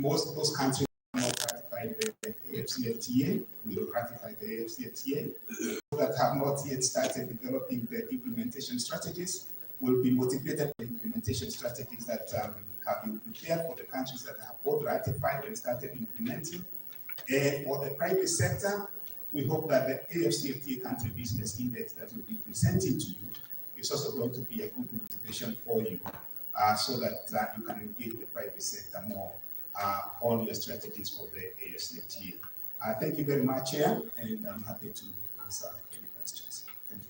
most those countries have not ratified the AFCFTA. We will ratify the AFCFTA. That have not yet started developing the implementation strategies will be motivated by implementation strategies that have been prepared for the countries that have both ratified and started implementing. For the private sector, we hope that the AFCFTA country business index that we'll be presenting to you is also going to be a good motivation for you so that you can engage the private sector more on your strategies for the AFCFTA. Thank you very much, Chair, and I'm happy to answer any questions. Thank you.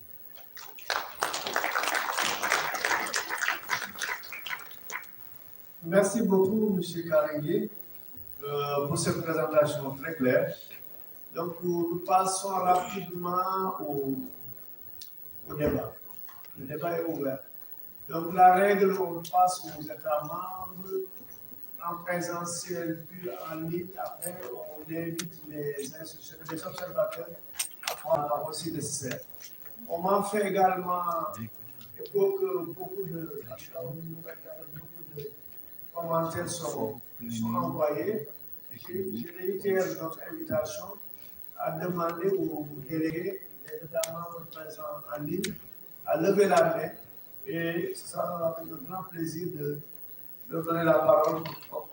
Merci beaucoup, M. Karengué, pour cette présentation très claire. Donc, nous passons rapidement au débat. Le débat est ouvert. Donc, la règle, on passe aux États membres en présentiel puis en ligne. Après, on invite les observateurs à prendre la parole si nécessaire. On m'en fait également écho que beaucoup de commentaires sont envoyés. Je réitère notre invitation à demander aux délégués, les États membres présents en ligne, à lever la main et ce sera avec un grand plaisir de donner la parole pour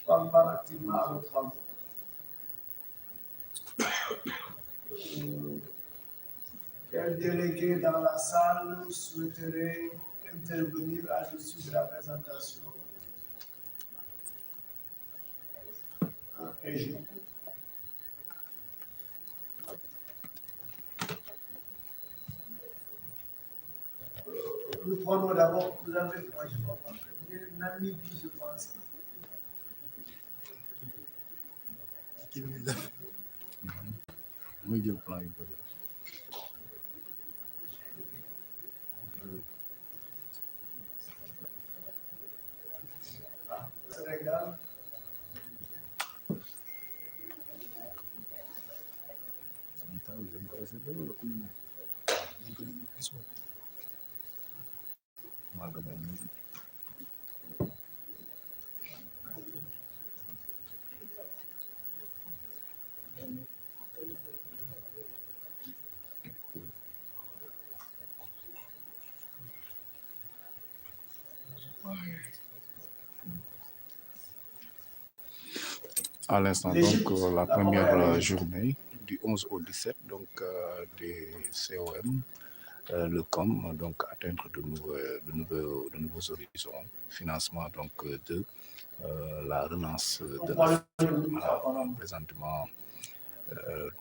qu'on parle activement à nos travaux. Quel délégué dans la salle souhaiterait intervenir à l'issue de la présentation? Nous prenons d'abord, vous avez, moi je ne vois pas très bien, Namibie, je pense. Oui, je prends une photo. Sénégal. À l'instant, donc, la première journée du 11 au 17, donc, des COM, le COM, donc, atteindre de nouveaux horizons, financement, donc, de la relance de l'Afrique. Présentement,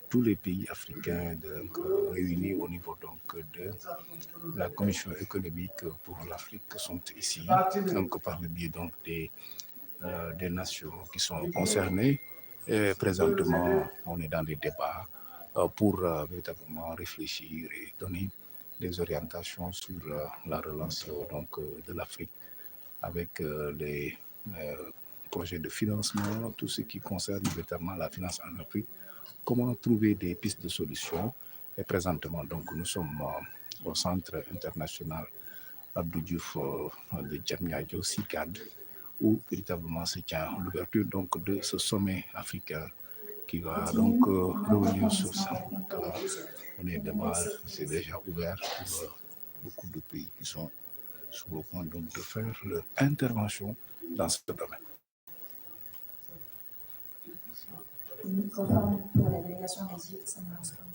tous les pays africains donc, réunis au niveau donc, de la Commission économique pour l'Afrique sont ici, donc, par le biais donc, des nations qui sont concernées. Et présentement, on est dans des débats pour véritablement réfléchir et donner des orientations sur la relance donc, de l'Afrique avec les projets de financement, tout ce qui concerne véritablement la finance en Afrique, comment trouver des pistes de solutions. Et présentement, donc, nous sommes au Centre international Abdou Diouf de Diamniadio, CICAD, où véritablement se tient l'ouverture donc, de ce sommet africain qui va donc revenir sur ça. Donc, on est devant, c'est déjà ouvert pour beaucoup de pays qui sont sur le point donc, de faire leur intervention dans ce domaine. Microphone pour la délégation des îles, ça marche pas.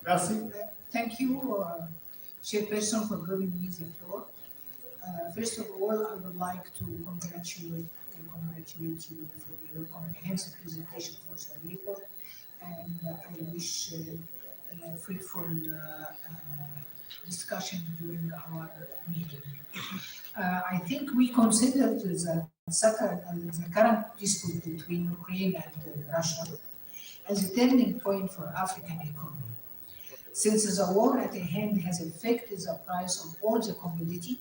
Merci. Thank you, Chairperson, for giving me the floor. First of all, I would like to congratulate you for your comprehensive presentation for the report, and I wish a fruitful discussion during our meeting. I think we consider the current dispute between Ukraine and Russia as a turning point for African economy. Since the war at hand has affected the price of all the commodity,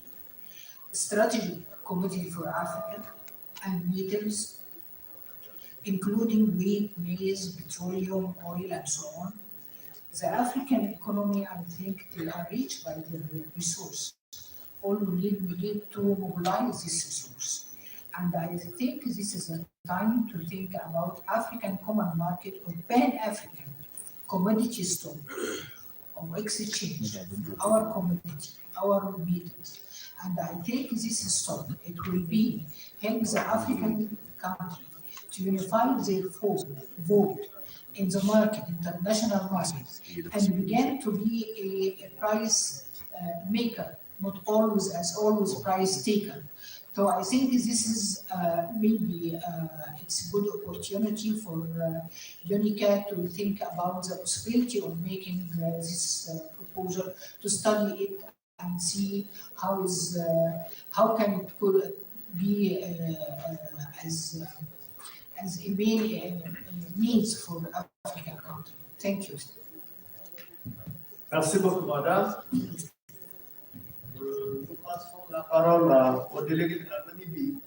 strategic commodity for Africa and metals, including wheat, maize, petroleum, oil, and so on. The African economy, I think they are rich by their resource. All we need to mobilize this resource. And I think this is a time to think about African common market or pan-African commodity stock of exchange, our commodity, our metals. And I think this stock, it will be help the African country to unify their vote in the market, international market, and begin to be a price maker, not always price taker. So I think this is maybe it's a good opportunity for UNICA to think about the possibility of making this proposal, to study it and see how can it could be as a main needs for African country. Thank you. Merci beaucoup, madame. Nous passons la parole au délégué de la Namibie.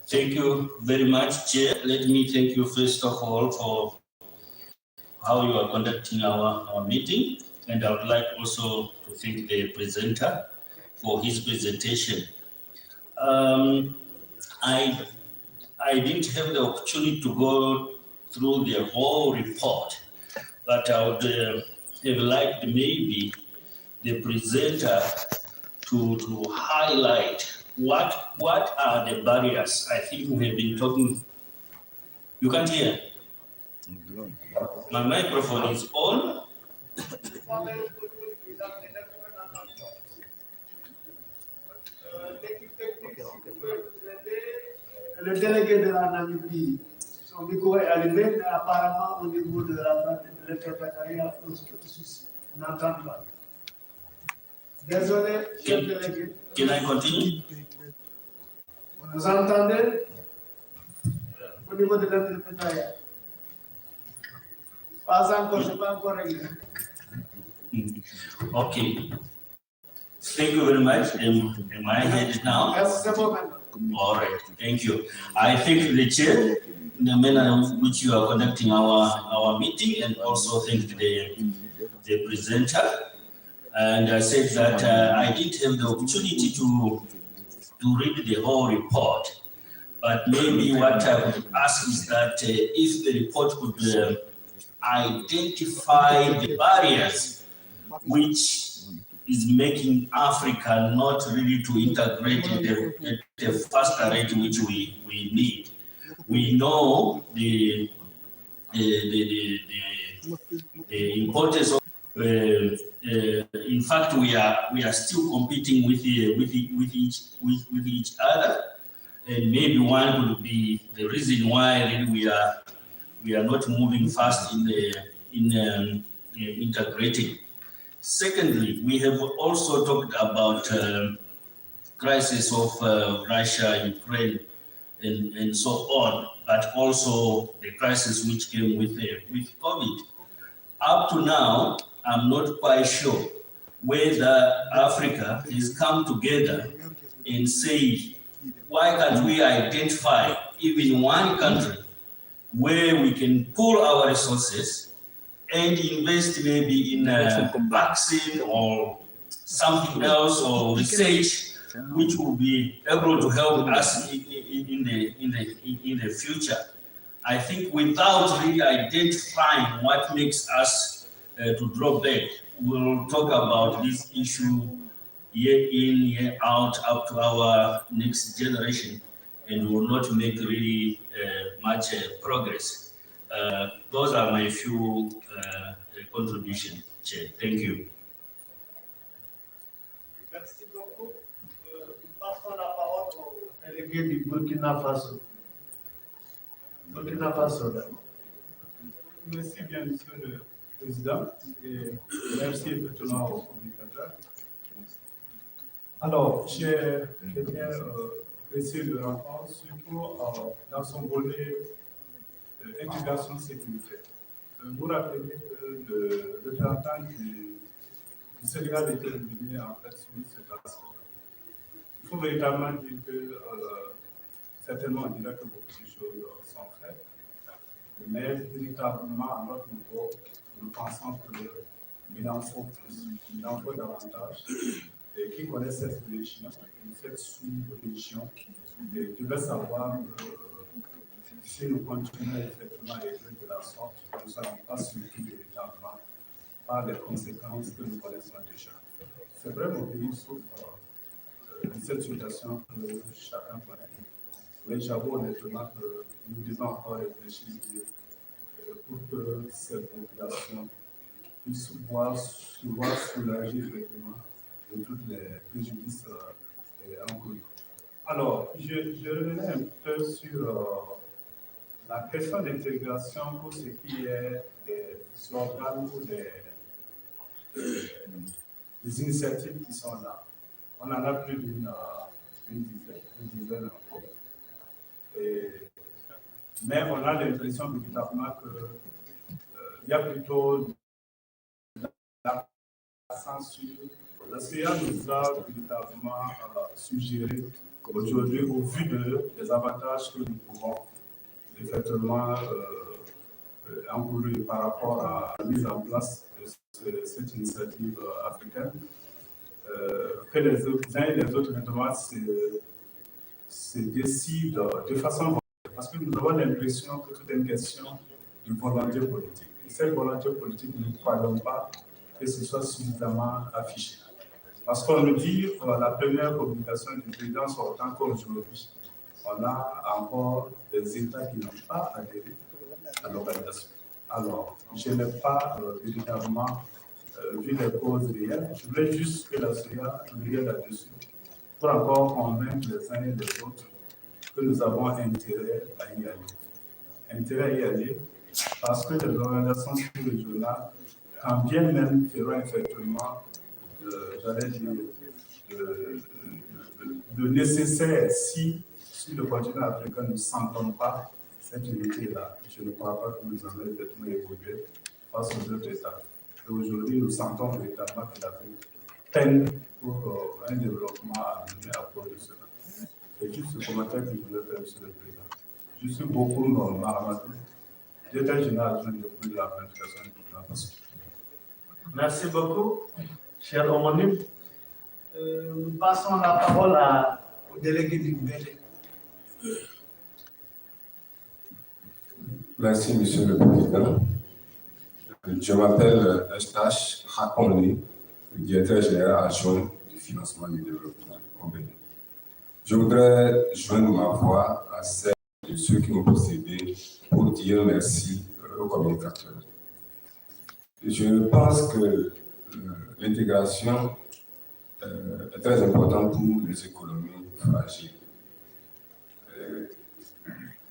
Thank you very much, Chair. Let me thank you first of all for how you are conducting our meeting. And I would like also to thank the presenter for his presentation. I didn't have the opportunity to go through the whole report, but I would have liked maybe the presenter to highlight what are the barriers. I think we have been talking. You can't hear? My microphone is on. Le délégué de la Namibie, son micro est allumé, mais apparemment au niveau de l'interprétation, il y a un petit souci. On n'entend pas. Désolé, chef délégué. Can I continue? Vous entendez au niveau de l'interprétation? Pas encore, je n'ai pas encore réglé. Okay. Thank you very much. Am I heard now? Merci, c'est bon maintenant. All right, thank you. I thank the chair, the manner in which you are conducting our meeting, and also thank the presenter. And I said that I didn't have the opportunity to read the whole report, but maybe what I would ask is that if the report could identify the barriers which is making Africa not ready to integrate at the faster rate which we need. We know the importance of. In fact, we are still competing with each other, and maybe one would be the reason why really we are not moving fast in integrating. Secondly, we have also talked about crisis of Russia, Ukraine, and so on, but also the crisis which came with COVID. Up to now, I'm not quite sure whether Africa has come together and say, why can't we identify even one country where we can pool our resources and invest maybe in a vaccine or something else, or research which will be able to help us in the future. I think without really identifying what makes us to draw back, we'll talk about this issue year in, year out, up to our next generation, and will not make really much progress. Those are my few contributions, Chair. Thank you. Merci beaucoup. Nous passons la parole au délégué du Burkina Faso. Burkina Faso. Merci bien, Monsieur le Président, et merci effectivement aux communicateurs. Alors, j'ai bien apprécié le rapport, surtout dans son volet intégration sécuritaire. Vous rappelez que le printemps du le Sénégal était revenu en fait sur cet aspect. Il faut véritablement dire que certainement on dirait que beaucoup de choses sont faites, mais véritablement à notre niveau, nous pensons qu'il en faut plus, il en faut davantage. Et qui connaît cette région, cette sous-région, devait savoir que si nous continuons effectivement à évoluer de la sorte, nous ne serons pas surpris véritablement par les conséquences que nous connaissons déjà. C'est vrai, mon pays souffre de cette situation que chacun connaît. Mais j'avoue honnêtement que nous devons encore réfléchir pour que cette population puisse voir soulager effectivement de tous les préjudices encourus. Alors, je revenais un peu sur la question d'intégration pour ce qui est des organes ou des initiatives qui sont là. On en a plus d'une dizaine encore. Mais on a l'impression véritablement qu'il y a plutôt l'accent sur la CIA nous a véritablement suggéré aujourd'hui, au vu des avantages que nous pouvons effectivement encourir par rapport à la mise en place de cette initiative africaine, que les uns et les autres maintenant se décident de façon volontaire, parce que nous avons l'impression que tout est une question de volonté politique. Et cette volonté politique, nous ne croyons pas que ce soit suffisamment affiché. Parce qu'on nous dit, la première communication du président sortant qu'aujourd'hui, on a encore des États qui n'ont pas adhéré à l'organisation. Alors, je n'ai pas véritablement vu les causes réelles. Je voulais juste que la CIA revienne là-dessus pour encore convaincre les uns et les autres que nous avons intérêt à y aller. Intérêt à y aller parce que les organisations sous-régionales, quand bien même feront effectivement, j'allais dire, le nécessaire si sur le continent africain nous ne sentons pas cette unité-là. Je ne crois pas que nous allons effectivement évoluer face aux autres États. Et aujourd'hui, nous sentons véritablement que l'Afrique peine pour un développement à mener à cause de cela. C'est juste ce commentaire que je voulais faire sur le président. Je suis beaucoup normal. J'étais général de la planification du gouvernement. Merci beaucoup, cher homonyme. Nous passons la parole au délégué du gouvernement. Merci, Monsieur le Président. Je m'appelle Eustache Rakonli, directeur général adjoint du financement du développement au Bénin. Je voudrais joindre ma voix à celle de ceux qui m'ont précédé pour dire merci aux communicateurs. Je pense que l'intégration est très importante pour les économies fragiles.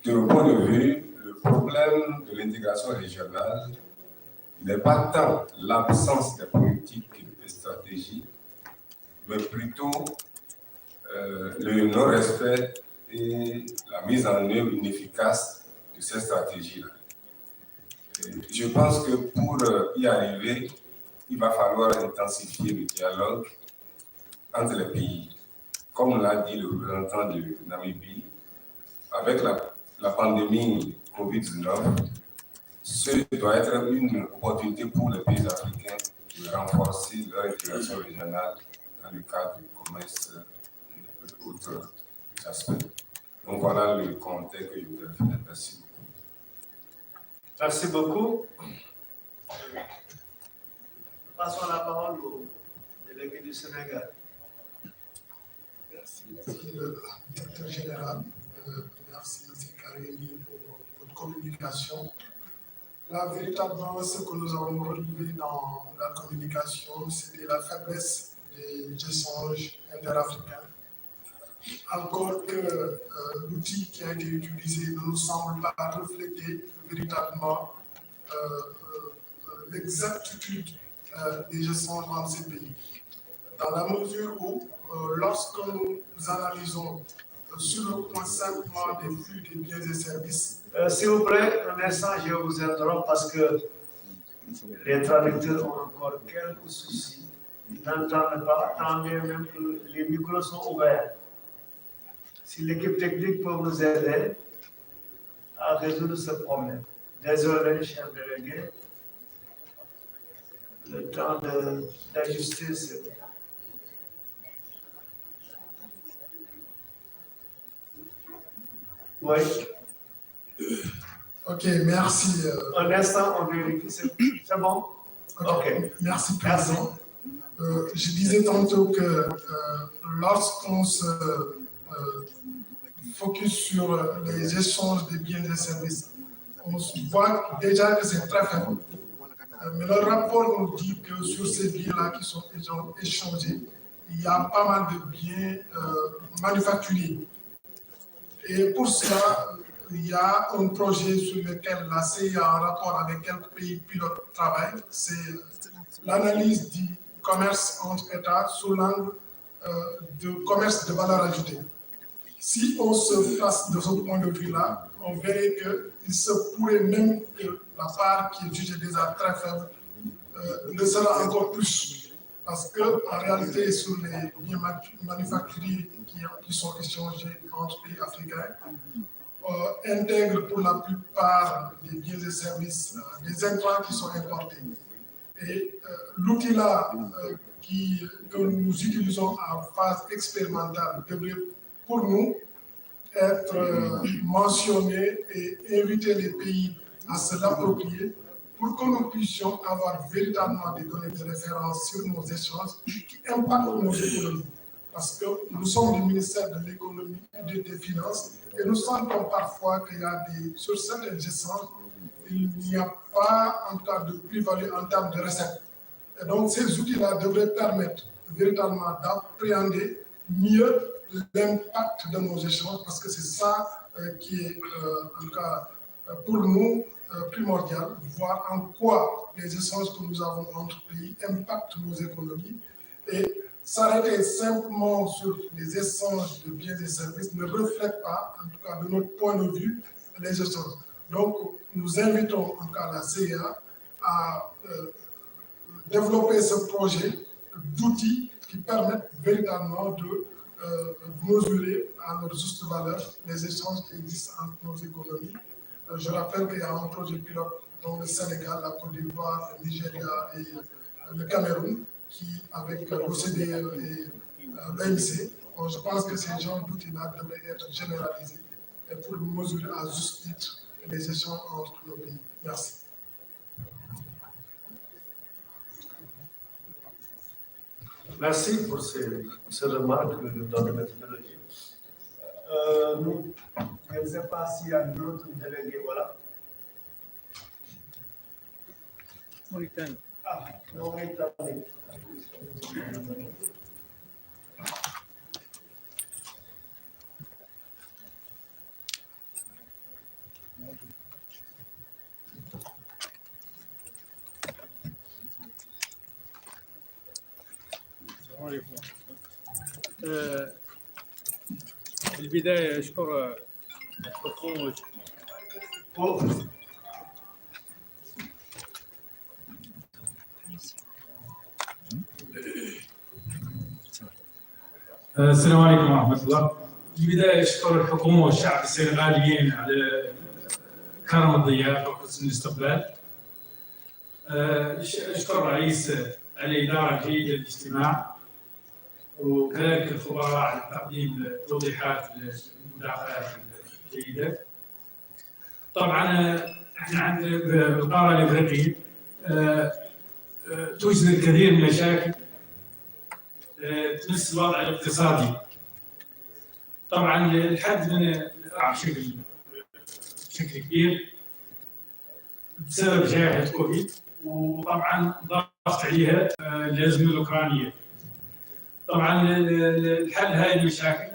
De mon point de vue, le problème de l'intégration régionale n'est pas tant l'absence de politiques et de stratégies, mais plutôt le non-respect et la mise en œuvre inefficace de ces stratégies-là. Je pense que pour y arriver, il va falloir intensifier le dialogue entre les pays. Comme l'a dit le représentant de Namibie, avec la pandémie Covid-19, ce doit être une opportunité pour les pays africains de renforcer leur intégration régionale dans le cadre du commerce et d'autres aspects. Donc voilà le commentaire que je voulais faire. Merci beaucoup. Merci beaucoup. Passons la parole au délégué du Sénégal. Merci, le directeur général. Merci, M. Karimi, pour votre communication. Là, véritablement, ce que nous avons relevé dans la communication, c'était la faiblesse des échanges interafricains. Encore que l'outil qui a été utilisé ne nous semble pas refléter véritablement l'exactitude des échanges entre ces pays. Dans la mesure où, lorsque nous analysons sur le point simplement des flux des biens et services. S'il vous plaît, un instant, je vous interromps parce que les traducteurs ont encore quelques soucis n'entendent pas, tant bien même que les micros sont ouverts. Si l'équipe technique peut nous aider à résoudre ce problème. Désolé, chers délégués, le temps d'ajuster ce... Oui. Ok, merci. Un instant, on vérifie. C'est bon? Ok. Merci, Président. Je disais tantôt que lorsqu'on se focus sur les échanges de biens et services, on voit déjà que c'est très faible. Mais le rapport nous dit que sur ces biens-là qui sont échangés, il y a pas mal de biens manufacturiers. Et pour cela, il y a un projet sur lequel la CIA, en rapport avec quelques pays pilotes, travaille. C'est l'analyse du commerce entre États sous l'angle de commerce de valeur ajoutée. Si on se place de ce point de vue-là, on verrait qu'il se pourrait même que la part qui est jugée déjà très faible le sera encore plus. Parce qu'en réalité, sur les biens manufacturiers qui sont échangés entre pays africains, intègrent pour la plupart des biens et services des intrants qui sont importés. Et l'outil-là que nous utilisons en phase expérimentale devrait pour nous être mentionné et inviter les pays à se l'approprier pour que nous puissions avoir véritablement des données de référence sur nos échanges qui impactent nos économies. Parce que nous sommes du ministère de l'économie et des finances et nous sentons parfois qu'il y a sur certains échanges, il n'y a pas en cas de plus-value en termes de recettes. Et donc ces outils-là devraient permettre véritablement d'appréhender mieux l'impact de nos échanges parce que c'est ça qui est en tout cas pour nous primordial, voir en quoi les échanges que nous avons entre pays impactent nos économies et s'arrêter simplement sur les échanges de biens et services ne reflète pas, en tout cas de notre point de vue, les échanges. Donc, nous invitons en tout cas la CIA à développer ce projet d'outils qui permettent véritablement de mesurer à leur juste valeur les échanges qui existent entre nos économies. Je rappelle qu'il y a un projet pilote dans le Sénégal, la Côte d'Ivoire, le Nigeria et le Cameroun, qui, avec l'OCDE et l'AMC, je pense que ces genres d'outils-là devraient être généralisés pour mesurer à juste titre les échanges entre nos pays. Merci. Merci pour ces remarques dans la méthodologie. Je ne sais pas s'il y a d'autres délégués. Voilà. Mauritanie. Ah, Mauritanie. السلام عليكم. البداية أشكر الحكومة السلام عليكم ورحمة الله. البداية أشكر الحكومة والشعب السنغاليين على كرم الضيافة وحسن الاستقبال. أشكر الرئيس على الإدارة الجيدة للاجتماع وكذلك الخبراء على تقديم توضيحات المداخلات الجيدة. طبعا احنا عندنا بالقارة الإفريقية توجد الكثير من المشاكل تمس الوضع الاقتصادي. طبعا الحد من بشكل كبير بسبب جائحة كوفيد وطبعا ضغط عليها الأزمة الأوكرانية. طبعا الحل هذه المشاكل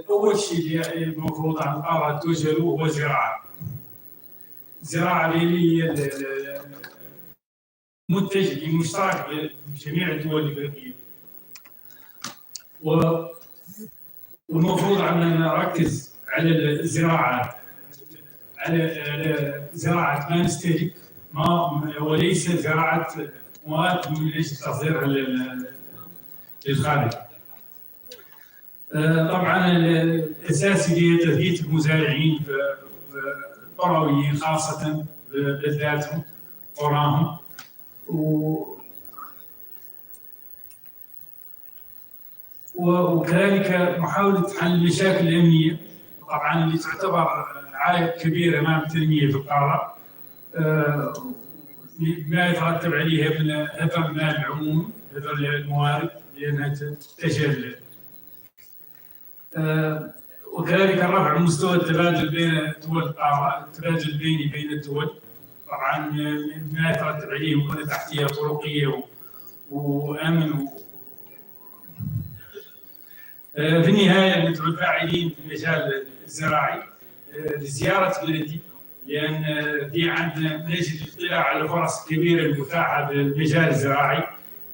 أول شيء اللي المفروض على القارة توجه له هو الزراعة. الزراعة اللي هي المنتج المشترك لجميع الدول الأفريقية. والمفروض أن نركز على الزراعة على زراعة ما نستهلك وليس زراعة مواد من اجل تصديرها للخارج. طبعا الاساسي هي تثبيت المزارعين القرويين خاصه بذاتهم قراهم، وكذلك محاوله حل المشاكل الامنيه طبعا اللي تعتبر عائق كبير امام التنميه في القاره، ما يترتب عليه من هدر المال العمومي، هدر الموارد لانها تتجه وكذلك رفع مستوى التبادل بين دول القاره، التبادل البيني بين الدول طبعا ما يترتب عليه بنى تحتيه طرقيه وامن. في النهايه ندعو الفاعلين في المجال الزراعي لزياره بلدي، لان في عندنا نجد الاطلاع على الفرص الكبيره المتاحه في المجال الزراعي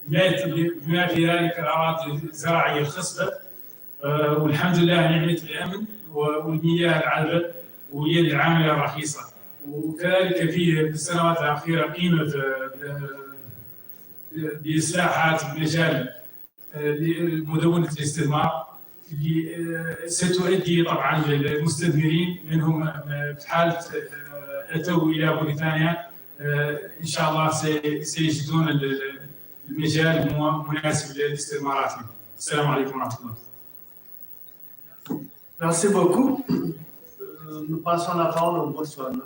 بما في ذلك الاراضي الزراعيه الخصبه، والحمد لله نعمه الامن والمياه العذبه واليد العامله الرخيصه، وكذلك في السنوات الاخيره قيمه باصلاحات في مجال مدونه الاستثمار اللي ستؤدي طبعا للمستثمرين منهم في حاله اتوا الى بريطانيا ان شاء الله سيجدون المجال مناسب للاستثمارات. السلام عليكم ورحمه الله. Merci beaucoup. Nous passons la parole au Botswana.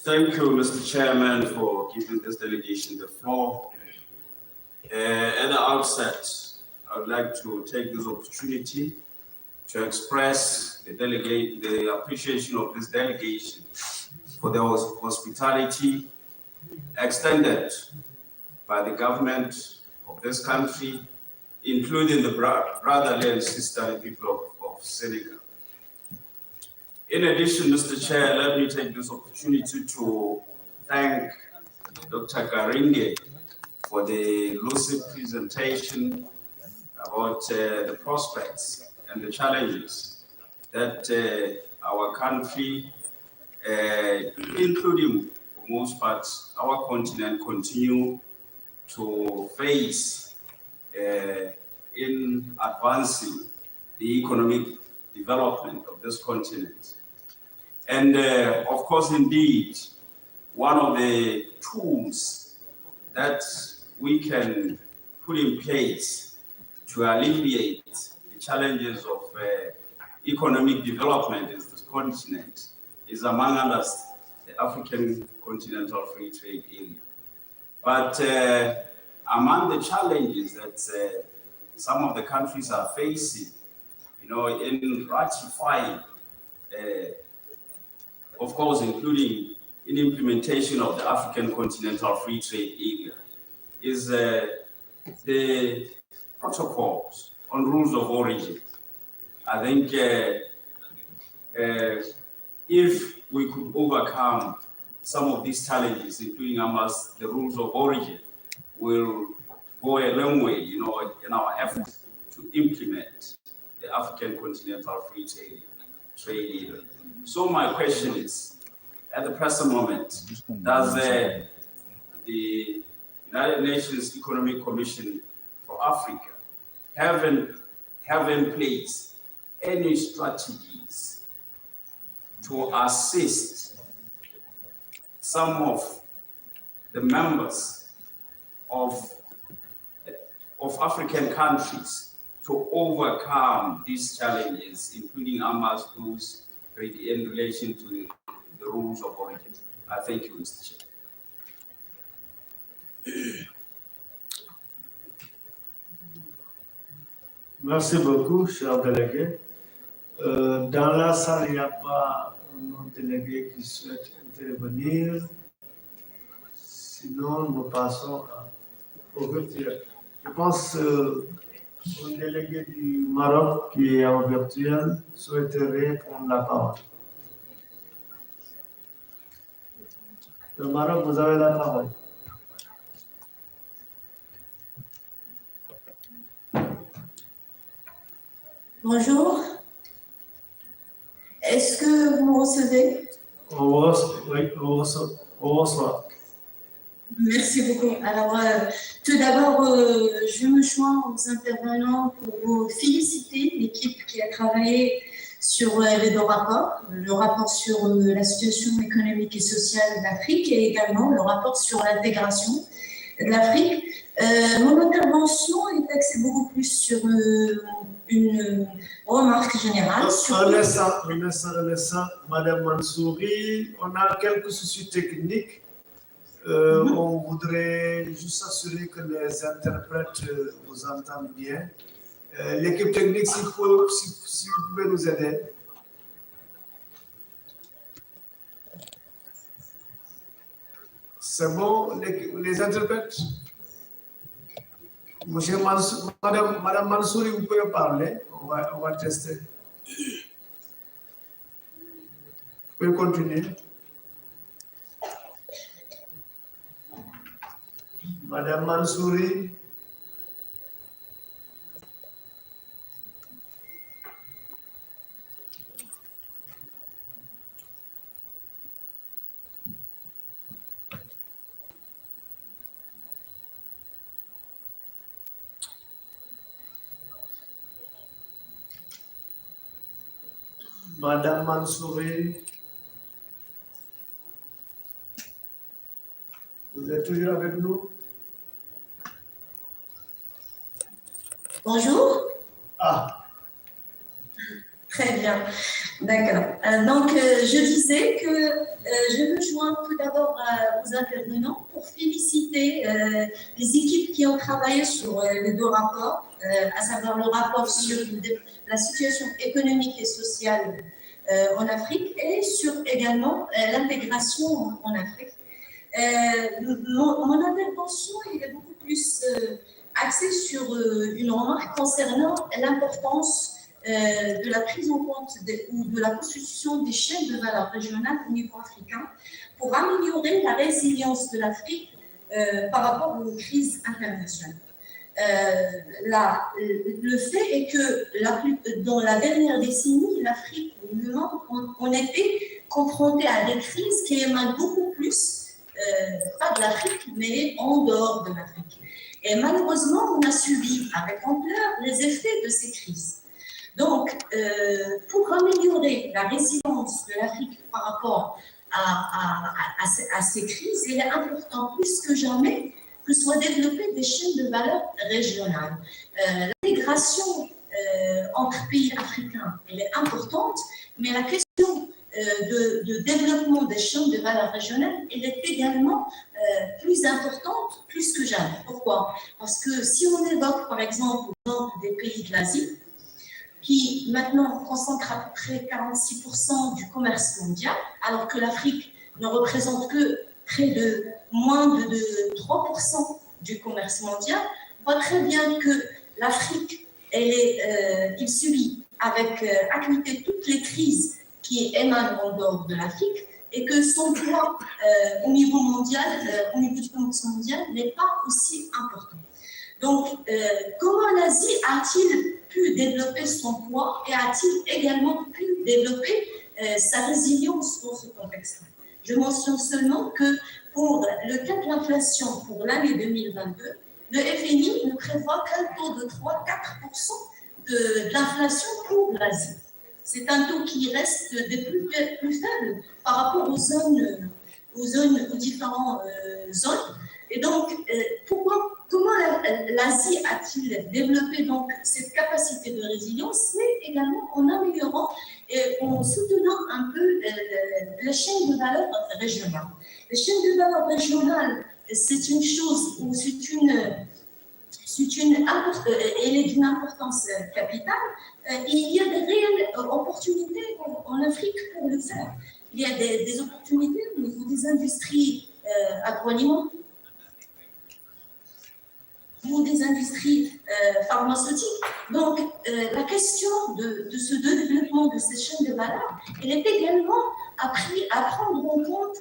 Thank you, Mr. Chairman, for giving this delegation the floor. At the outset, I would like to take this opportunity to express the appreciation of this delegation for the hospitality extended by the government of this country, including the brotherly and sisterly people of Senegal. In addition, Mr. Chair, let me take this opportunity to thank Dr. Garinge for the lucid presentation about the prospects and the challenges that our country, including for most parts our continent, continue to face in advancing the economic development of this continent. And of course, indeed, one of the tools that we can put in place to alleviate the challenges of economic development in this continent is, among others, the African Continental Free Trade Area. But among the challenges that some of the countries are facing, in ratifying, of course, including in implementation of the African Continental Free Trade Area, is the protocols on rules of origin. I think if we could overcome some of these challenges, including amongst the rules of origin, will go a long way, in our efforts to implement the African Continental Free Trade Area. So my question is, at the present moment, does the United Nations Economic Commission for Africa have in place any strategies to assist some of the members of African countries to overcome these challenges, including amongst those in relation to the rules of origin? I thank you, Mr. Chair. Merci beaucoup, cher délégué. Dans la salle, il n'y a pas un autre délégué qui souhaite intervenir. Sinon, nous passons à Ouverture. Je pense qu'un délégué du Maroc qui est en virtuel souhaiterait prendre la parole. Le Maroc, vous avez la parole. Bonjour. au bonsoir. Merci beaucoup. Alors, tout d'abord, je me joins aux intervenants pour vous féliciter, l'équipe qui a travaillé sur les deux rapports, le rapport sur la situation économique et sociale de l'Afrique et également le rapport sur l'intégration de l'Afrique. Mon intervention est axée beaucoup plus sur une remarque générale. Un instant, Madame Mansouri, on a quelques soucis techniques. On voudrait juste s'assurer que les interprètes vous entendent bien. L'équipe technique, si vous pouvez nous aider. C'est bon, les interprètes? Monsieur Mansour, Madame Mansouri, vous pouvez parler. On va tester. Vous pouvez continuer. Madame Mansouri. Madame Mansouri. Vous êtes toujours avec nous? Bonjour. Ah. Très bien. D'accord. Donc, je disais que je me joins tout d'abord aux intervenants pour féliciter les équipes qui ont travaillé sur les deux rapports, à savoir le rapport sur la situation économique et sociale en Afrique et sur également l'intégration en Afrique. Mon intervention est beaucoup plus axée sur une remarque concernant l'importance de la prise en compte ou de la constitution des chaînes de valeur régionales au niveau africain pour améliorer la résilience de l'Afrique par rapport aux crises internationales. Le fait est que dans la dernière décennie, l'Afrique et le monde ont été confrontés à des crises qui émanent beaucoup plus, pas de l'Afrique, mais en dehors de l'Afrique. Et malheureusement, on a subi avec ampleur les effets de ces crises. Donc, pour améliorer la résilience de l'Afrique par rapport à ces crises, il est important plus que jamais que soient développées des chaînes de valeur régionales. L'intégration entre pays africains, elle est importante, mais la question de développement des chaînes de valeur régionales, elle est également plus importante, plus que jamais. Pourquoi? Parce que si on évoque, par exemple, des pays de l'Asie, qui maintenant concentre à peu près 46% du commerce mondial, alors que l'Afrique ne représente que près de moins de 3% du commerce mondial, on voit très bien que l'Afrique, il subit avec acuité toutes les crises qui émanent en dehors de l'Afrique et que son poids au niveau mondial, au niveau du commerce mondial, n'est pas aussi important. Donc, comment l'Asie a-t-il pu développer son poids et a-t-il également pu développer sa résilience dans ce contexte-là? Je mentionne seulement que pour le cas de l'inflation pour l'année 2022, le FMI ne prévoit qu'un taux de 3-4% de l'inflation pour l'Asie. C'est un taux qui reste des plus faibles par rapport aux différentes zones. Et donc, comment l'Asie a-t-il développé donc cette capacité de résilience? C'est également en améliorant et en soutenant un peu les chaînes de valeur régionales. Les chaînes de valeur régionales, c'est une chose où elle est d'une importance capitale. Il y a des réelles opportunités en Afrique pour le faire. Il y a des opportunités au niveau des industries agroalimentaires, ou des industries pharmaceutiques. Donc, la question de ce développement de ces chaînes de valeur, elle est également à prendre en compte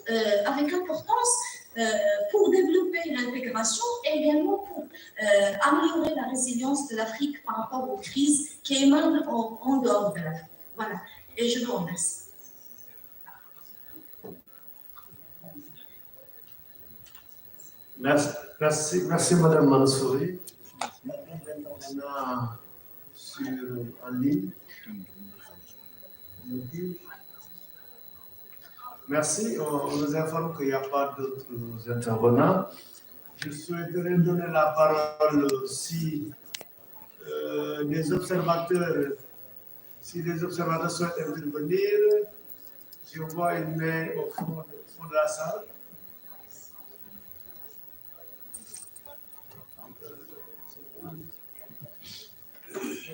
avec importance pour développer l'intégration et également pour améliorer la résilience de l'Afrique par rapport aux crises qui émanent en dehors de l'Afrique. Voilà, et je vous remercie. Merci Madame Mansouri. Maintenant, en ligne. Merci. On nous informe qu'il n'y a pas d'autres intervenants. Je souhaiterais donner la parole si les observateurs souhaitent intervenir. Je vois une main au fond de la salle.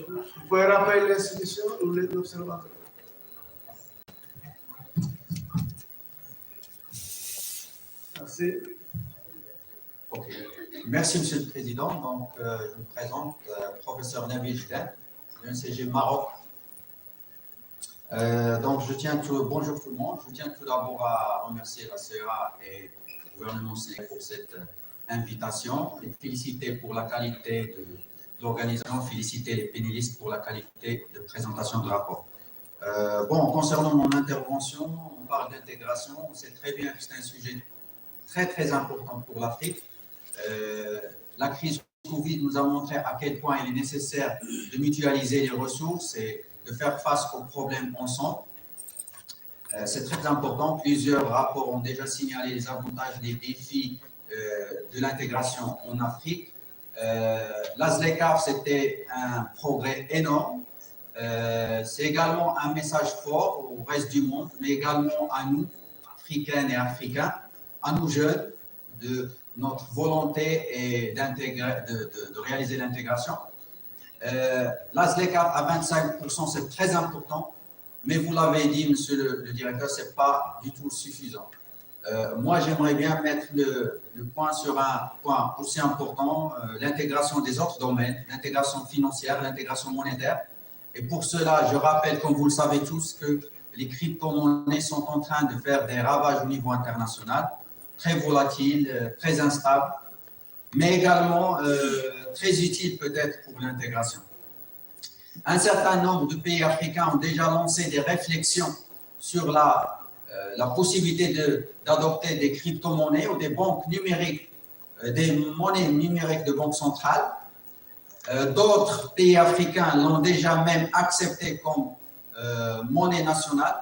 Vous pouvez rappeler l'institution ou les observateurs? Merci. Okay. Merci, Monsieur le Président. Donc, je me présente, professeur Nabil Jden, de l'UNCG Maroc. Donc, bonjour tout le monde. Je tiens tout d'abord à remercier la CEA et le gouvernement sénégalais pour cette invitation, les féliciter pour la qualité de l'organisation, féliciter les panélistes pour la qualité de présentation de rapport. Concernant mon intervention, on parle d'intégration. On sait très bien que c'est un sujet très important pour l'Afrique. La crise Covid nous a montré à quel point il est nécessaire de mutualiser les ressources et de faire face aux problèmes ensemble. C'est très important. Plusieurs rapports ont déjà signalé les avantages, les défis de l'intégration en Afrique. L'ASLECAF, c'était un progrès énorme. C'est également un message fort au reste du monde, mais également à nous, Africaines et Africains, à nous jeunes, de notre volonté de réaliser l'intégration. L'ASLECAF à 25%, c'est très important, mais vous l'avez dit, monsieur le directeur, ce n'est pas du tout suffisant. Moi, j'aimerais bien mettre le point sur un point aussi important, l'intégration des autres domaines, l'intégration financière, l'intégration monétaire. Et pour cela, je rappelle, comme vous le savez tous, que les crypto-monnaies sont en train de faire des ravages au niveau international, très volatiles, très instables, mais également très utiles peut-être pour l'intégration. Un certain nombre de pays africains ont déjà lancé des réflexions sur la possibilité d'adopter des crypto-monnaies ou des banques numériques, des monnaies numériques de banque centrale. D'autres pays africains l'ont déjà même accepté comme monnaie nationale.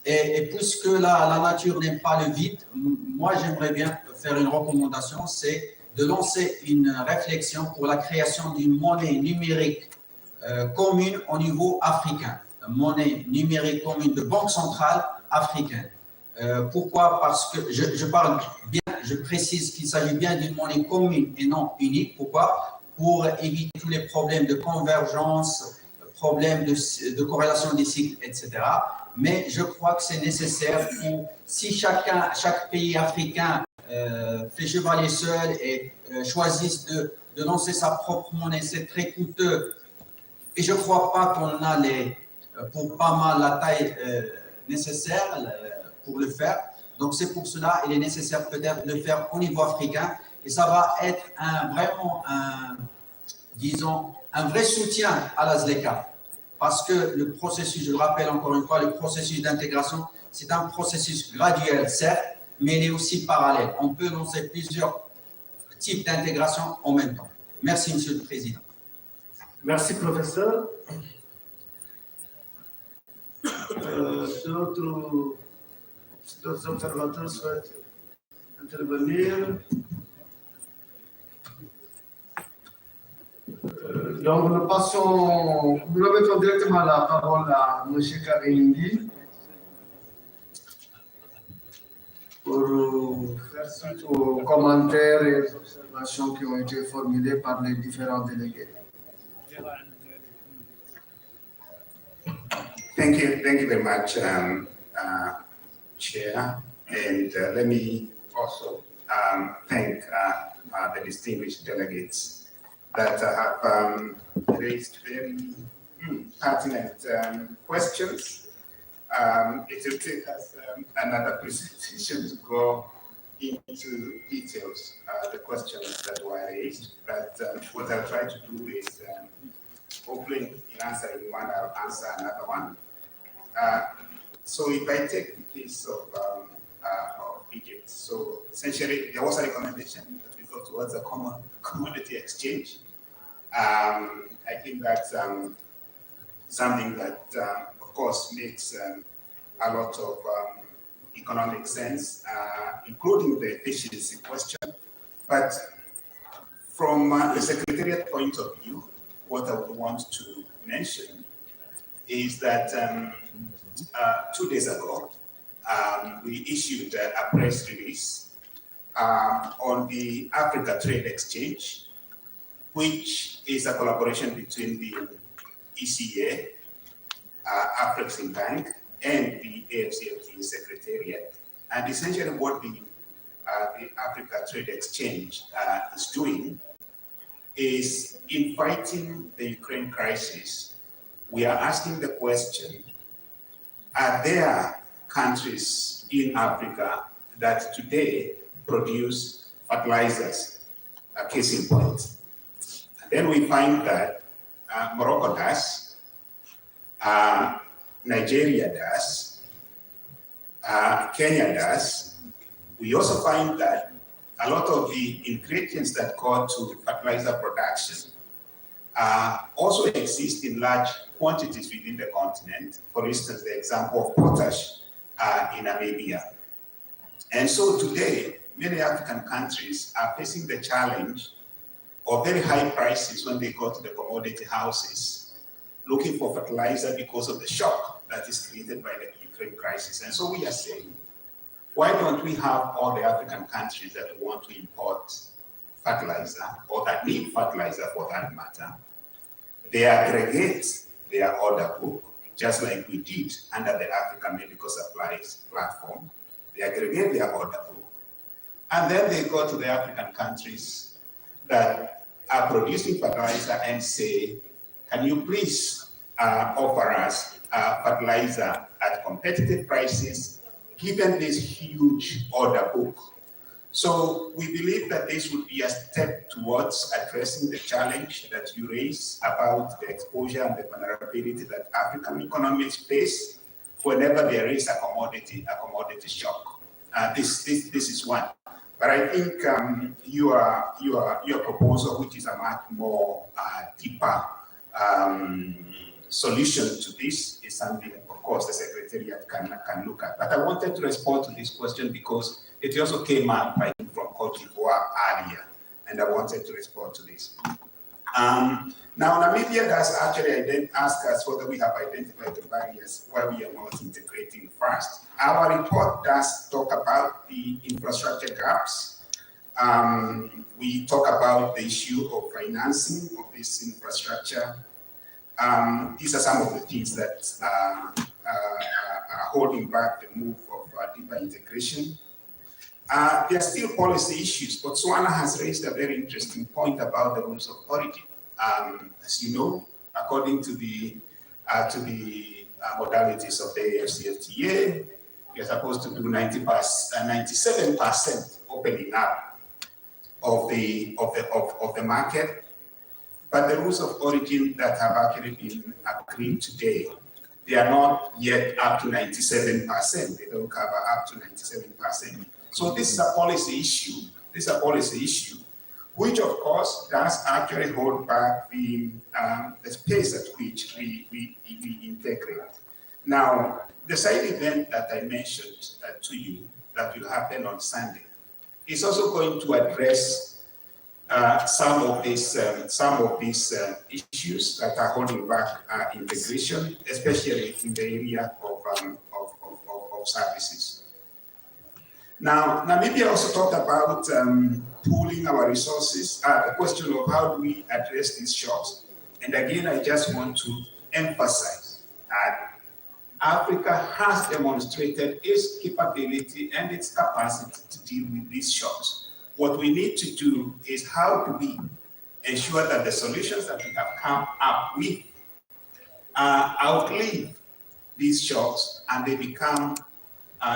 Et puisque la nature n'aime pas le vide, moi j'aimerais bien faire une recommandation, c'est de lancer une réflexion pour la création d'une monnaie numérique commune au niveau africain. Monnaie numérique commune de banque centrale africaine. Pourquoi? Parce que je parle bien, je précise qu'il s'agit bien d'une monnaie commune et non unique. Pourquoi? Pour éviter tous les problèmes de convergence, problèmes de corrélation des cycles, etc. Mais je crois que c'est nécessaire pour, si chaque pays africain fait chevalier seul et choisisse de lancer sa propre monnaie, c'est très coûteux. Et je ne crois pas qu'on a pour pas mal la taille nécessaire pour le faire. Donc c'est pour cela qu'il est nécessaire peut-être de le faire au niveau africain. Et ça va être vraiment un vrai soutien à la ZLECA. Parce que le processus, je le rappelle encore une fois, le processus d'intégration, c'est un processus graduel, certes, mais il est aussi parallèle. On peut lancer plusieurs types d'intégration en même temps. Merci, Monsieur le Président. Merci, professeur. D'autres observateurs souhaitent intervenir. Donc, nous remettons directement la parole à M. Karindi pour faire suite aux commentaires et aux observations qui ont été formulées par les différents délégués. Thank you very much, Chair. And let me also thank the distinguished delegates that have raised very pertinent questions. It will take us another presentation to go into details, the questions that were raised. But what I'll try to do is, hopefully in answering one, I'll answer another one. So if I take the case of Egypt. So essentially, there was a recommendation that we go towards a common commodity exchange. I think that's something that, of course, makes a lot of economic sense, including the efficiency question. But from the Secretariat point of view, what I would want to mention is that 2 days ago, we issued a press release on the Africa Trade Exchange, which is a collaboration between the ECA, African Bank, and the AFCFTA Secretariat. And essentially what the Africa Trade Exchange is doing is, in fighting the Ukraine crisis, we are asking the question, are there countries in Africa that today produce fertilizers? A case in point. Then we find that Morocco does, Nigeria does, Kenya does. We also find that a lot of the ingredients that go to fertilizer production also exist in large quantities within the continent. For instance, the example of potash in Namibia. And so today, many African countries are facing the challenge of very high prices when they go to the commodity houses looking for fertilizer because of the shock that is created by the Ukraine crisis. And so we are saying, why don't we have all the African countries that want to import fertilizer, or that need fertilizer for that matter, they aggregate their order book, just like we did under the African Medical Supplies platform. They aggregate their order book, and then they go to the African countries that are producing fertilizer and say, can you please offer us fertilizer at competitive prices, given this huge order book? So we believe that this would be a step towards addressing the challenge that you raise about the exposure and the vulnerability that African economies face whenever there is a commodity shock. This is one. But I think your proposal, which is a much more deeper solution to this, is something, of course, the Secretariat can look at. But I wanted to respond to this question because it also came up from Cote d'Ivoire earlier, and I wanted to respond to this. Now, Namibia does actually ask us whether we have identified the barriers why we are not integrating fast. Our report does talk about the infrastructure gaps. We talk about the issue of financing of this infrastructure. These are some of the things that are holding back the move of deeper integration. There are still policy issues. Botswana has raised a very interesting point about the rules of origin. As you know, according to the modalities of the AFCFTA, we are supposed to do 97% opening up of the market. But the rules of origin that have actually been agreed today, they are not yet up to 97%. They don't cover up to 97%. So this is a policy issue. This is a policy issue, which of course does actually hold back the space at which we integrate. Now, the side event that I mentioned to you that will happen on Sunday is also going to address some of these issues that are holding back integration, especially in the area of services. Now, Namibia also talked about pooling our resources, the question of how do we address these shocks. And again, I just want to emphasize that Africa has demonstrated its capability and its capacity to deal with these shocks. What we need to do is how do we ensure that the solutions that we have come up with outlive these shocks and they become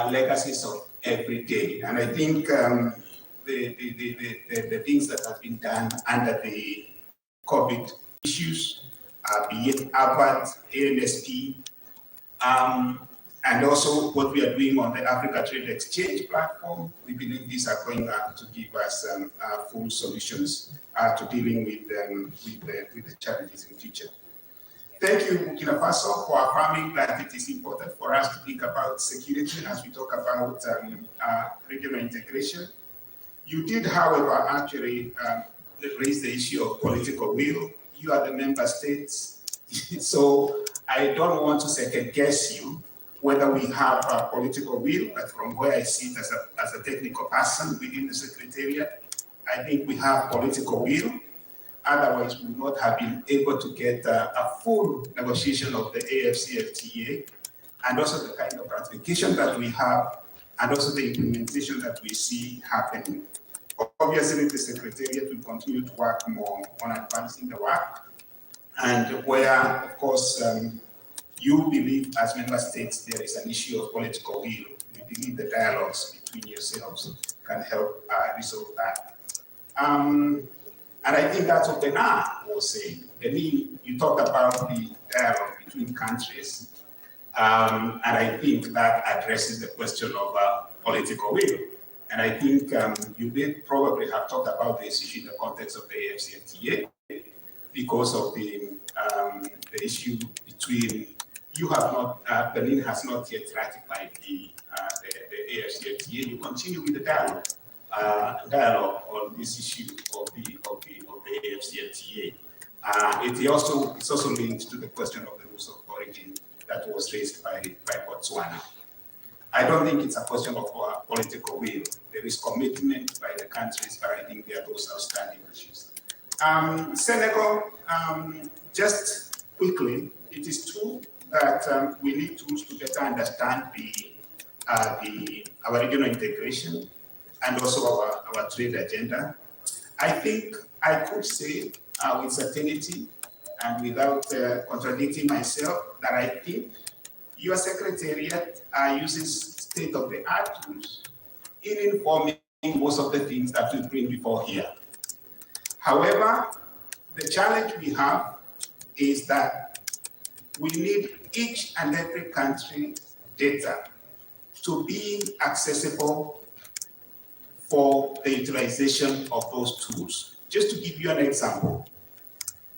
legacies of every day. And I think the things that have been done under the COVID issues, be it ABAT, ANSP, and also what we are doing on the Africa Trade Exchange platform. We believe these are going to give us full solutions to dealing with the challenges in future. Thank you, Burkina Faso, for affirming that it is important for us to think about security as we talk about regional integration. You did, however, actually raise the issue of political will. You are the member states, so I don't want to second guess you whether we have a political will, but from where I see it as a technical person within the Secretariat, I think we have political will. Otherwise, we would not have been able to get a full negotiation of the AFCFTA, and also the kind of ratification that we have, and also the implementation that we see happening. Obviously, the Secretariat will continue to work more on advancing the work, and where, of course, you believe as member states there is an issue of political will, we believe the dialogues between yourselves can help resolve that. And I think that's what Bernard was saying. You talked about the dialogue between countries, and I think that addresses the question of political will. And I think you did probably have talked about this issue in the context of the AFCFTA because of the issue between Benin has not yet ratified the AFCFTA. You continue with the dialogue on this issue of the AFCFTA. It's also linked to the question of the rules of origin that was raised by Botswana. I don't think it's a question of political will. There is commitment by the countries, but I think there are those outstanding issues. Senegal, just quickly, it is true that we need tools to better understand our regional integration and also our trade agenda. I think I could say with certainty and without contradicting myself that I think your Secretariat uses state-of-the-art tools in informing most of the things that we bring before here. However, the challenge we have is that we need each and every country data to be accessible for the utilization of those tools. Just to give you an example,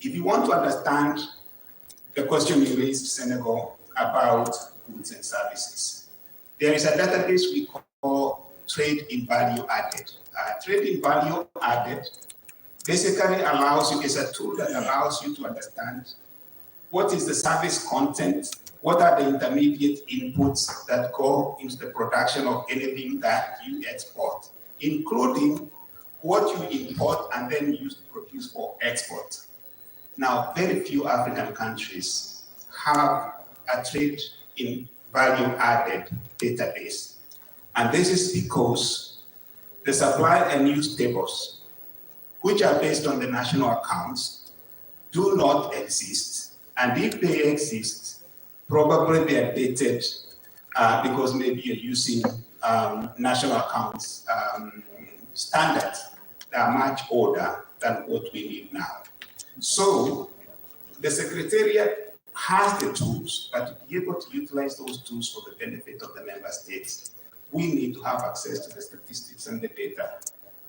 if you want to understand the question you raised, Senegal, about goods and services, there is a database we call Trade in Value Added. Trade in Value Added basically allows you, it's a tool that allows you to understand what is the service content, what are the intermediate inputs that go into the production of anything that you export, including what you import and then use to produce for export. Now, very few African countries have a trade in value added database. And this is because the supply and use tables, which are based on the national accounts, do not exist. And if they exist, probably they are dated because maybe you're using national accounts standards that are much older than what we need now. So the Secretariat has the tools, but to be able to utilize those tools for the benefit of the member states, we need to have access to the statistics and the data.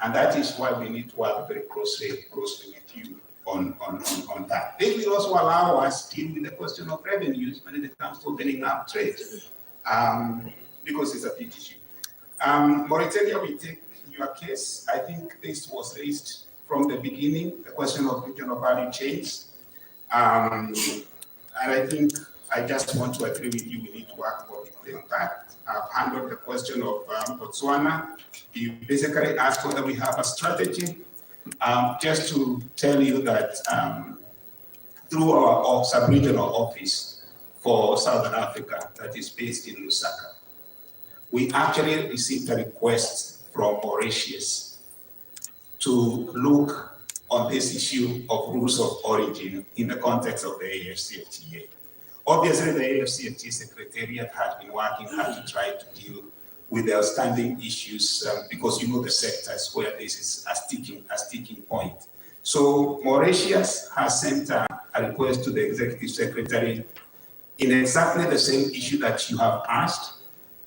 And that is why we need to work very closely with you on that. This will also allow us to deal with the question of revenues when it comes to opening up trade, because it's a big issue. Mauritania, we take your case. I think this was raised from the beginning, the question of regional value chains. And I think I just want to agree with you, we need to work more deeply on that. I've handled the question of Botswana. You basically asked whether we have a strategy. Just to tell you that through our sub-regional office for Southern Africa that is based in Lusaka, we actually received a request from Mauritius to look on this issue of rules of origin in the context of the AFCFTA. Obviously, the AFCFTA Secretariat has been working hard to try to deal with the outstanding issues because you know the sectors where this is a sticking point. So Mauritius has sent a request to the Executive Secretary in exactly the same issue that you have asked.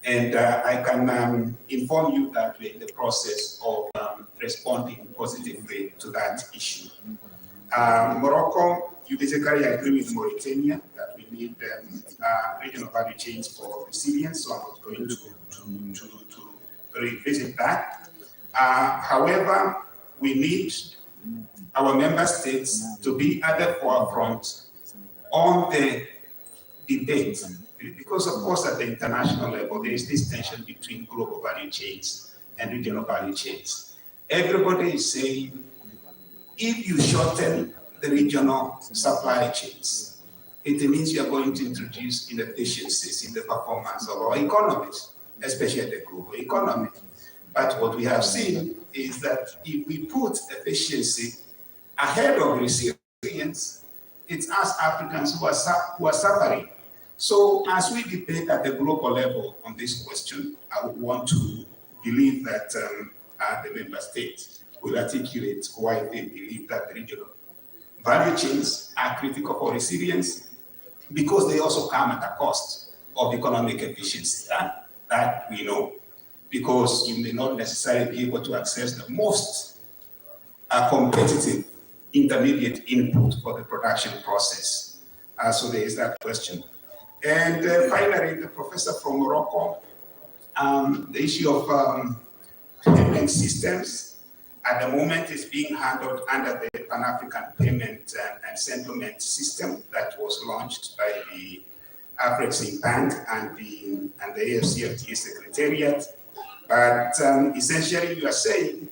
And I can inform you that we're in the process of responding positively to that issue. Morocco, you basically agree with Mauritania that we need regional value chains for resilience, so I'm not going to revisit that. However, we need our member states to be at the forefront on the debate, because of course at the international level there is this tension between global value chains and regional value chains. Everybody is saying if you shorten the regional supply chains, it means you are going to introduce inefficiencies in the performance of our economies, especially the global economy. But what we have seen is that if we put efficiency ahead of resilience, it's us Africans who are suffering. So as we debate at the global level on this question, I would want to believe that the member states will articulate why they believe that the regional value chains are critical for resilience, because they also come at a cost of economic efficiency. That we know, because you may not necessarily be able to access the most competitive intermediate input for the production process. So there is that question. And finally, the professor from Morocco, the issue of payment systems at the moment is being handled under the Pan-African Payment and Settlement System that was launched by the Afrique Bank and the AFCFTA Secretariat. But essentially, you are saying,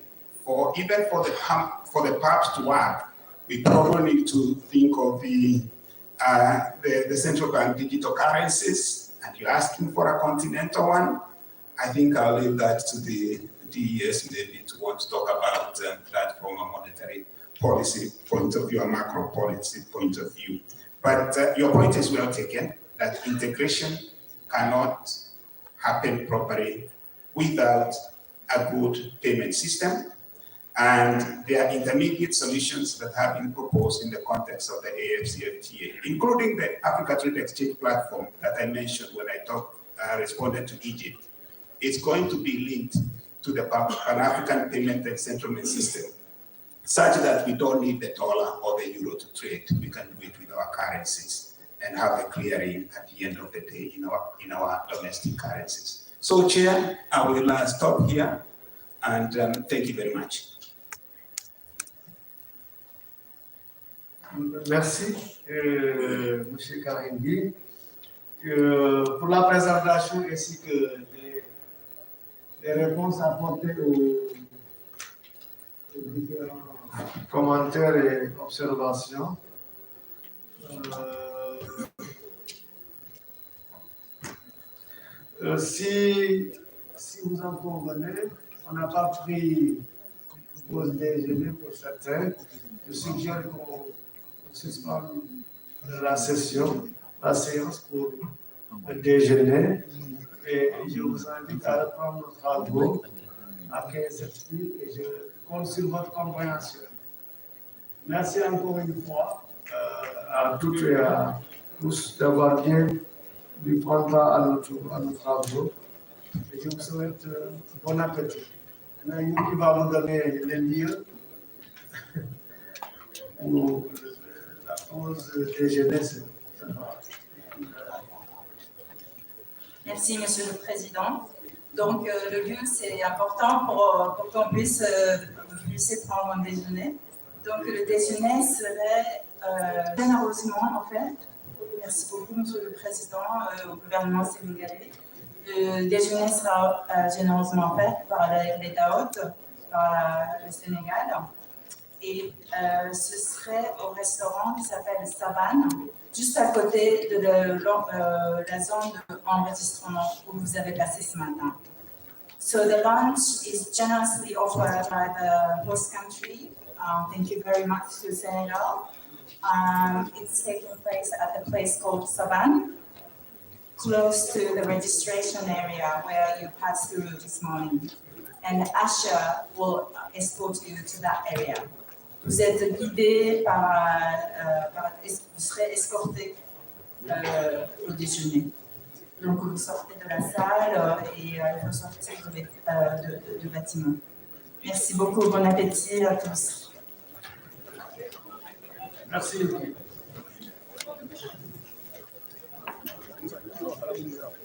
even for the PAPs to work, we probably need to think of the central bank digital currencies, and you're asking for a continental one. I think I'll leave that to the DES maybe to want to talk about that from a monetary policy point of view, a macro policy point of view. But your point is well taken, that integration cannot happen properly without a good payment system. And there are intermediate solutions that have been proposed in the context of the AFCFTA, including the Africa Trade Exchange Platform that I mentioned when I responded to Egypt. It's going to be linked to the Pan-African Payment and Settlement System, such that we don't need the dollar or the euro to trade. We can do it with our currencies and have a clearing at the end of the day in our domestic currencies. So, Chair, I will stop here, and thank you very much. Merci, M. Karengi, pour la présentation ainsi que les réponses apportées aux différents commentaires et observations. Si vous en convenez, on n'a pas pris pause déjeuner pour certains. Je suggère qu'on suspende la séance pour le déjeuner. Et je vous invite à reprendre nos travaux à 15h et je compte sur votre compréhension. Merci encore une fois à toutes et à tous d'avoir bien dû prendre part à nos travaux. Et je vous souhaite bon appétit. Maintenant, qui va vous donner les lieux pour la pause déjeuner. Merci, Monsieur le Président. Donc, le lieu, c'est important pour qu'on puisse prendre un déjeuner. Donc, le déjeuner serait généreusement, en fait. Merci beaucoup, Monsieur le Président, au gouvernement sénégalais. Le déjeuner sera généreusement fait par l'État hôte, par le Sénégal. Et ce serait au restaurant qui s'appelle Savane, juste à côté de la zone d'enregistrement où vous avez passé ce matin. So the lunch is generously offered by the host country. Thank you very much to Senegal. It's taking place at a place called Savane, close to the registration area where you passed through this morning. And Asha will escort you to that area. Vous êtes guidé vous serez escorté au déjeuner. Donc, vous sortez de la salle et il faut sortir du bâtiment. Merci beaucoup. Bon appétit à tous. Merci.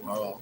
Wow.